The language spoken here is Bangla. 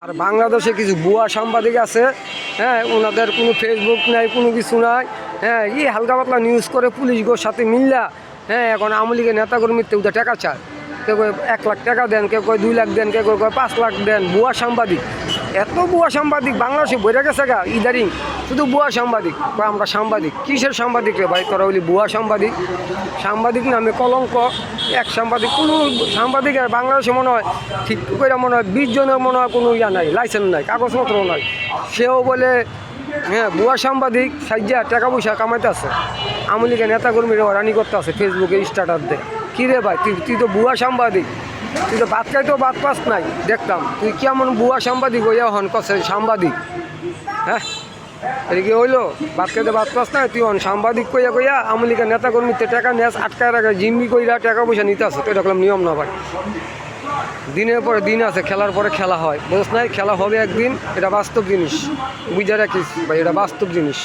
আর বাংলাদেশে কিছু ভুয়া সাংবাদিক আছে, হ্যাঁ, ওনাদের কোনো ফেসবুক নাই, কোনো কিছু নাই, হ্যাঁ, হালকা পাতলা নিউজ করে পুলিশগুলোর সাথে মিললা, হ্যাঁ, এখন আওয়ামী লীগের নেতাকর্মীতে ওদের টাকা চায়, কেউ 1 লাখ টাকা দেন, কেউ 2 লাখ দেন, কেউ 5 লাখ দেন। ভুয়া সাংবাদিক, এত ভুয়া সাংবাদিক বাংলাদেশে বইরা গেছে গা ইদারিং, শুধু ভুয়া সাংবাদিক। আমরা সাংবাদিক, কিসের সাংবাদিক রে ভাই? তোরা বলি ভুয়া সাংবাদিক। সাংবাদিক নামে কলঙ্ক। এক সাংবাদিক, কোনো সাংবাদিকের বাংলাদেশে মনে হয় ঠিক করে মনে হয় 20 জনের মনে হয় কোনো ইয়া নাই, লাইসেন্স নাই, কাগজপত্র নাই। সেও বলে হ্যাঁ ভুয়া সাংবাদিক, সাইজা টাকা পয়সা কামাইতে আছে, আওয়ামী লীগের নেতাকর্মীরা রানি করতে আছে ফেসবুকে স্ট্যাটাস দেয়। কী রে ভাই, তুই তো ভুয়া সাংবাদিক, তুই তো ভাত খাইতেও ভাত পাস নাই দেখতাম। তুই কেমন ভুয়া সাংবাদিক হইয়া হন কছে সাংবাদিক? হ্যাঁ, এটা কি হইলো? ভাত খাইতে ভাত পাস নাই, তুই হন সাংবাদিক কইয়া কইয়া আওয়ামী লীগের নেতাকর্মীতে টাকা নেস, আটকায় রাখে, জিম্মি কইরা টাকা পয়সা নিতে আসে। তো এটা করলাম নিয়ম না ভাই। দিনের পরে দিন আছে, খেলার পরে খেলা হয়, বুঝছ নাই? খেলা হবে একদিন, এটা বাস্তব জিনিস, বুঝা রাখিস ভাই, এটা বাস্তব জিনিস।